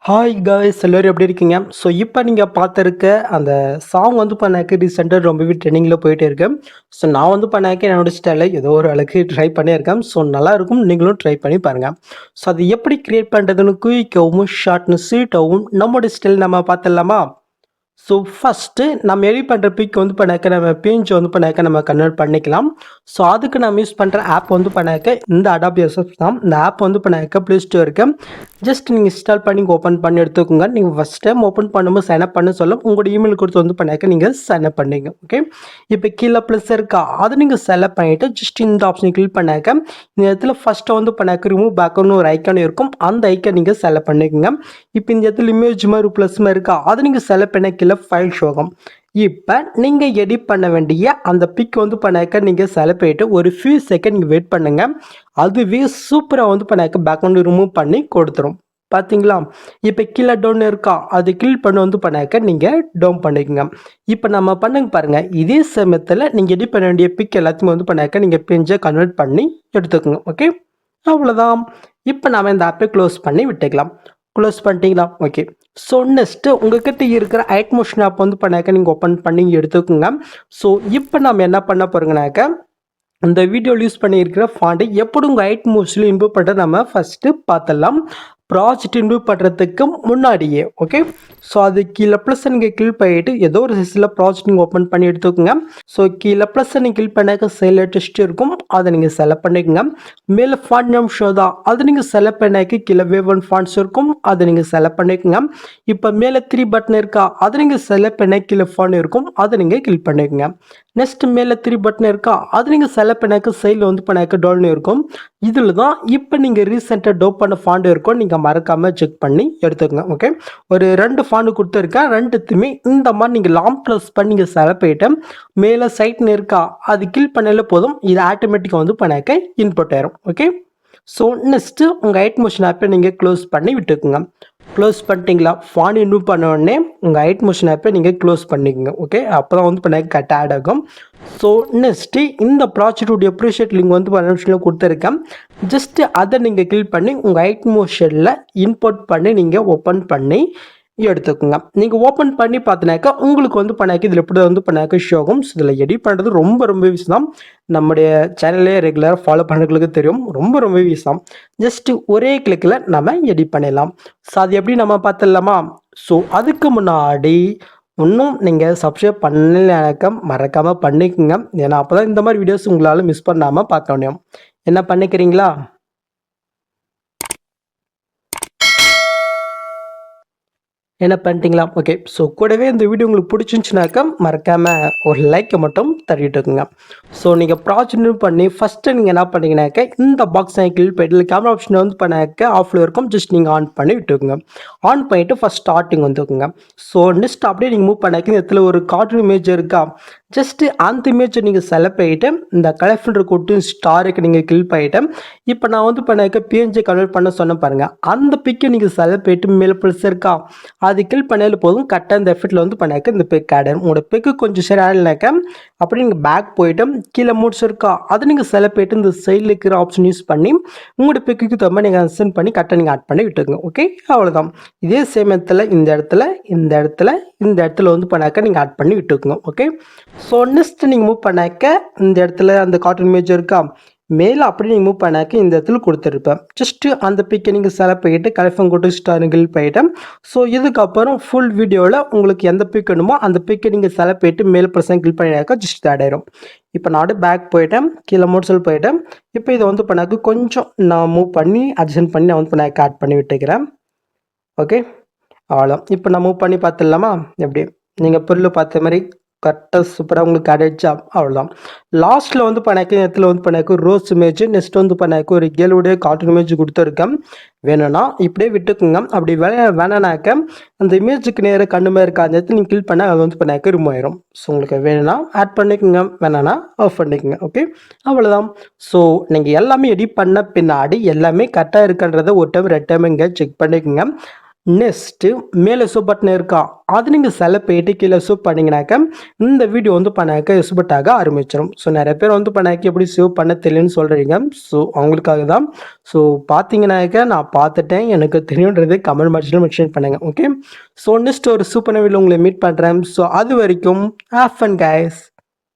Hi guys எல்லோரும் எப்படி இருக்கீங்க? ஸோ இப்போ நீங்கள் பார்த்துருக்க அந்த சாங் வந்து பண்ணாக்க ரீசெண்டாக ரொம்பவே ட்ரெண்டிங்கில் போயிட்டு இருக்கு. ஸோ நான் வந்து பண்ணாக்க என்னோட ஸ்டைலில் ஏதோ ஒரு அளவுக்கு ட்ரை பண்ணியிருக்கேன். ஸோ நல்லாயிருக்கும், நீங்களும் ட்ரை பண்ணி பாருங்கள். ஸோ அது எப்படி க்ரியேட் பண்ணுறதுன்னு குயிக்காகவும் ஷார்ட்னு ஸ்வீட்டாகவும் நம்மளோட ஸ்டைல் நம்ம பார்த்துடலாமா? ஸோ ஃபஸ்ட்டு நம்ம எடிட் பண்ணுற பிக் வந்து பண்ணாக்க நம்ம பேஜ் வந்து பண்ணாக்க நம்ம கன்வெர்ட் பண்ணிக்கலாம். ஸோ அதுக்கு நம்ம யூஸ் பண்ணுற ஆப் வந்து பண்ணாக்க இந்த அடாப் எஸ்எஃப் தான். இந்த ஆப் வந்து பண்ணாக்க ப்ளே ஸ்டோருக்கு ஜஸ்ட் நீங்கள் இன்ஸ்டால் பண்ணி ஓப்பன் பண்ணி எடுத்துக்கோங்க. நீங்கள் ஃபஸ்ட் டைம் ஓப்பன் பண்ணும்போது சைன்அப் பண்ண சொல்ல உங்களோட இமெயில் கொடுத்து வந்து பண்ணாக்க நீங்கள் சைன்அப் பண்ணிங்க. ஓகே, இப்போ கீழே ப்ளஸ் இருக்கா அதை நீங்கள் செலக்ட் பண்ணிவிட்டு ஜஸ்ட் இந்த ஆப்ஷன் கிளிக் பண்ணாக்க இந்த இடத்துல ஃபஸ்ட்டு வந்து பண்ணாக்க ரிமூவ் பேக்னு ஒரு ஐக்கான் இருக்கும். அந்த ஐக்கான் நீங்கள் செலக்ட் பண்ணிக்கோங்க. இப்போ இந்த இடத்துல இமேஜ் மாதிரி ப்ளஸ் மாதிரி இருக்கா அதை நீங்கள் செலக்ட் பண்ண கீழே ஃபைல் ஷோகம். இப்போ நீங்கள் எடிட் பண்ண வேண்டிய அந்த பிக் வந்து பண்ணாக்க நீங்கள் செலக்ட் பண்ணிட்டு ஒரு ஃபியூ செகண்ட் நீங்கள் வெயிட் பண்ணுங்கள். அதுவே சூப்பராக வந்து பண்ணாக்க பேக்ரவுண்ட் ரிமூவ் பண்ணி கொடுத்துரும். பார்த்தீங்களா? இப்போ கீழே டவுன் இருக்கா அது கிளிக் பண்ணி வந்து பண்ணாக்க நீங்கள் டவுன் பண்ணிக்கோங்க. இப்போ நம்ம பண்ணுங்க பாருங்கள். இதே சமயத்தில் நீங்கள் எடிட் பண்ண வேண்டிய பிக் எல்லாத்தையுமே வந்து பண்ணாக்க நீங்கள் பேஜை கன்வெர்ட் பண்ணி எடுத்துக்கோங்க. ஓகே, அவ்வளோதான். இப்போ நாம் இந்த ஆப்பை க்ளோஸ் பண்ணி விட்டுக்கலாம். க்ளோஸ் பண்ணிட்டீங்களா? ஓகே. ஸோ நெக்ஸ்ட்டு உங்கள்கிட்ட இருக்கிற ஐட்மோஷன் ஆப் வந்து பண்ணாக்க நீங்கள் ஓப்பன் பண்ணி எடுத்துக்கோங்க. ஸோ இப்போ நம்ம என்ன பண்ண போகிறோங்கனாக்க இந்த வீடியோவில் யூஸ் பண்ணியிருக்கிற ஃபாண்ட்டை எப்படி உங்கள் ஐட்மோஷனில் இம்ப்ரூவ் பண்ணுறது நம்ம ஃபஸ்ட்டு பார்த்துடலாம். ப்ராஜெக்ட் இன்வூவ் பண்ணுறதுக்கு முன்னாடியே. ஓகே, ஸோ அது கீழே ப்ளஸ் நீங்கள் கிளிக் பண்ணிட்டு ஏதோ ஒரு சைஸில் ப்ராஜெக்ட் நீங்கள் ஓப்பன் பண்ணி எடுத்துக்கோங்க. ஸோ கீழே ப்ளஸ் நீங்கள் கிளிக் பண்ணாக்க சைடில் டெஸ்ட் இருக்கும், அதை நீங்கள் செலக்ட் பண்ணிக்கோங்க. மேலே ஃபாண்ட் நேம் ஷோ தான், அது நீங்கள் செலக்ட் பண்ணாக்க கீழே வேவ் ஒன் ஃபாண்ட்ஸ் இருக்கும், அதை நீங்கள் செலக்ட் பண்ணிக்கோங்க. இப்போ மேலே 3 பட்டன் இருக்கா அதை நீங்கள் செலக்ட் பண்ண கீழே ஃபாண்ட் இருக்கும், அதை நீங்கள் கிளிக் பண்ணிக்கோங்க. நெக்ஸ்ட் மேலே 3 பட்டன் இருக்கா அது நீங்கள் செலக்ட் பண்ணாக்க சைடில் வந்து பண்ணாக்க டவுன் இருக்கும். இதில் தான் இப்போ நீங்கள் ரீசெண்டாக டவுன் பண்ண ஃபாண்ட் இருக்கும், நீங்கள் மறக்காமல் செக் பண்ணி எடுத்துக்கோங்க. ஓகே, ஒரு 2 ஃபாண்ட் கொடுத்துருக்கேன். 2த்துமே இந்த மாதிரி நீங்கள் லாங் ப்ளஸ் பண்ணி நீங்கள் செலக்ட் பண்ணிட்டு மேலே சைட்னு இருக்கா அது கிளிக் பண்ணாலே போதும், இது ஆட்டோமேட்டிக்காக வந்து பண்ணாக்க இன்புட் ஆயிரும். ஓகே, ஸோ நெக்ஸ்ட்டு உங்கள் ஐட்மோஷன் ஆப்பை நீங்கள் க்ளோஸ் பண்ணி விட்டுக்குங்க. க்ளோஸ் பண்ணிட்டீங்களா? ஃபாண்ட் இன்வூவ் பண்ண உடனே உங்கள் ஐட்மோஷன் ஆப்பை நீங்கள் க்ளோஸ் பண்ணிக்கோங்க. ஓகே, அப்போ தான் வந்து பண்ண கட் ஆட் ஆகும். ஸோ நெக்ஸ்ட்டு இந்த ப்ராஜெக்டுடைய அப்ரிஷியேட் லிங்க் வந்து பர்மிஷனில் கொடுத்துருக்கேன். ஜஸ்ட்டு அதை நீங்கள் கிளிக் பண்ணி உங்கள் ஐட்மோஷனில் இன்புட் பண்ணி நீங்கள் ஓப்பன் பண்ணி எடுத்துக்கோங்க. நீங்கள் ஓப்பன் பண்ணி பார்த்தினாக்கா உங்களுக்கு வந்து பண்ணாக்க இதில் எப்படி வந்து பண்ணாக்க ஷோ ஆகும். ஸோ இதில் எடிட் பண்ணுறது ரொம்ப ஈஸி தான். நம்முடைய சேனலே ரெகுலராக ஃபாலோ பண்ணுறதுக்கு தெரியும், ரொம்ப ஈஸி தான். ஜஸ்ட்டு ஒரே கிளிக்கில் நம்ம எடிட் பண்ணிடலாம். ஸோ அது எப்படி நம்ம பார்த்துடலாமா? ஸோ அதுக்கு முன்னாடி இன்னும் நீங்கள் சப்ஸ்கிரைப் பண்ணலனாக்க மறக்காமல் பண்ணிக்கோங்க. ஏன்னா அப்போ தான் இந்த மாதிரி வீடியோஸ் உங்களால் மிஸ் பண்ணாமல் பார்க்க முடியும். என்ன பண்ணிக்கிறீங்களா? என்ன பண்ணிட்டீங்களா? ஓகே, ஸோ கூடவே இந்த வீடியோ உங்களுக்கு பிடிச்சிருந்துச்சுனாக்கா மறக்காமல் ஒரு லைக்கை மட்டும் தட்டிட்டுக்குங்க. ஸோ நீங்கள் ப்ராஜெக்ட் பண்ணி ஃபஸ்ட்டு நீங்கள் என்ன பண்ணீங்கன்னாக்க இந்த பாக்ஸ் கிளிக் பண்ணிட்டு கேமரா ஆப்ஷன் வந்து பண்ணாக்க ஆஃபில் இருக்கும், ஜஸ்ட் நீங்கள் ஆன் பண்ணி விட்டுக்குங்க. ஆன் பண்ணிவிட்டு ஃபஸ்ட் ஸ்டார்டிங் வந்துக்குங்க. ஸோ நெக்ஸ்ட் அப்படியே நீங்கள் மூவ் பண்ணாக்க இந்த இடத்துல ஒரு கார்ட்டூன் இமேஜ் இருக்கா, ஜஸ்ட்டு அந்த இமேஜை நீங்கள் செலக்ட் பண்ணிவிட்டு இந்த கலெக்ஷன் கூட்டு ஸ்டாருக்கு நீங்கள் கிளிக் பண்ணிவிட்டு இப்போ நான் வந்து பண்ணாக்க பிஎன்ஜி கன்வெர்ட் பண்ண சொன்ன பாருங்கள், அந்த பிக்கை நீங்கள் செலக்ட் பண்ணிவிட்டு மேலே ப்ளஸ் இருக்கா அது கிளிக் பண்ணாலே போதும், கரெக்டாக இந்த எஃபெக்டில் வந்து பண்ணாக்க இந்த பிக் ஆட் ஆகும். உங்களோட பிக்கு கொஞ்சம் சரி ஆடலைனாக்க அப்படி நீங்கள் பேக் போயிட்டு கீழே மூட்ஸ் இருக்கா அதை நீங்கள் செலக்ட் பண்ணிட்டு இந்த சைடில் இருக்கிற ஆப்ஷன் யூஸ் பண்ணி உங்களோட பிக்கு தகுந்த நீங்கள் அசென்ட் பண்ணி கரெக்டாக நீங்கள் ஆட் பண்ணி விட்டுருங்க. ஓகே, அவ்வளோதான். இதே சேமத்தில் இந்த இடத்துல வந்து பண்ணாக்க நீங்கள் ஆட் பண்ணி விட்டுக்குங்க. ஓகே, ஸோ நெக்ஸ்ட் நீங்கள் மூவ் பண்ணாக்க இந்த இடத்துல அந்த கார்ட்டூன் இமேஜ் இருக்கா மேலே அப்படி நீங்கள் மூவ் பண்ணாக்க இந்த இடத்துல கொடுத்துருப்பேன். ஜஸ்ட்டு அந்த பிக்கை நீங்கள் செலக்ட் பண்ணிட்டு கலெக்ஷன் கூட்டு ஸ்டாருங்கள் போயிட்டேன். ஸோ இதுக்கப்புறம் ஃபுல் வீடியோவில் உங்களுக்கு எந்த பிக் வேணுமோ அந்த பிக்கை நீங்கள் செலக்ட் பண்ணிட்டு மேலே ப்ரெசென்ட் கிளிக் பண்ணினாக்கா ஜஸ்ட் ஆட் ஆயிரும். இப்போ நான் பேக் போயிட்டேன், கீழே மோட்ஸில் போயிட்டேன். இப்போ இதை வந்து பண்ணாக்க கொஞ்சம் நான் மூவ் பண்ணி அட்ஜஸ்ட் பண்ணி நான் வந்து பண்ணாக்க ஆட் பண்ணி விட்டுக்கிறேன். ஓகே, அவ்வளோ. இப்போ நான் மூவ் பண்ணி பார்த்துடலாமா? எப்படி நீங்கள் பொருள் பார்த்த மாதிரி கரெக்டாக சூப்பராக உங்களுக்கு கிடைச்சா அவ்வளோதான். லாஸ்ட்டில் வந்து பண்ணாக்க இடத்துல வந்து பண்ணாக்க ரோஸ் இமேஜ், நெக்ஸ்ட் வந்து பண்ணாக்க ஒரு கேளுடைய கார்ட்டூன் இமேஜ் கொடுத்துருக்கேன். வேணும்னா இப்படியே விட்டுக்குங்க. அப்படி வேணானாக்க அந்த இமேஜுக்கு நேராக கண்ணுமே இருக்க அந்த இடத்துல நீங்கள் கிளிக் பண்ணால் அது வந்து பண்ணாக்க ரிமூவ் ஆயிரும். ஸோ உங்களுக்கு வேணும்னா ஆட் பண்ணிக்கோங்க, வேணான்னா ஆஃப் பண்ணிக்கோங்க. ஓகே, அவ்வளோதான். ஸோ நீங்கள் எல்லாமே எடிட் பண்ண பின்னாடி எல்லாமே கரெக்டாக இருக்குன்றதை ஒரு டைம் 2 டைம் இங்கே செக் பண்ணிக்கோங்க. நெக்ஸ்ட்டு மேலே சூப் பட்டன் இருக்கா அது நீங்கள் செலக்ட் போயிட்டு கீழே சூப் பண்ணிங்கனாக்கா இந்த வீடியோ வந்து பண்ணாக்க சூப்பட் ஆக ஆரம்பிச்சிடும். ஸோ நிறைய பேர் வந்து பண்ணாக்க எப்படி சேவ் பண்ண தெரியலன்னு சொல்கிறீங்க. ஸோ அவங்களுக்காக தான். ஸோ பார்த்தீங்கன்னாக்க நான் பார்த்துட்டேன், எனக்கு தெரியுன்றது கமெண்ட் பாக்ஸில் மென்ஷன் பண்ணுங்கள். ஓகே, ஸோ நெக்ஸ்ட் ஒரு சூப்பரான வீடியோ உங்களை மீட் பண்ணுறேன். ஸோ அது வரைக்கும் ஹேவ் ஃபன் கைஸ்.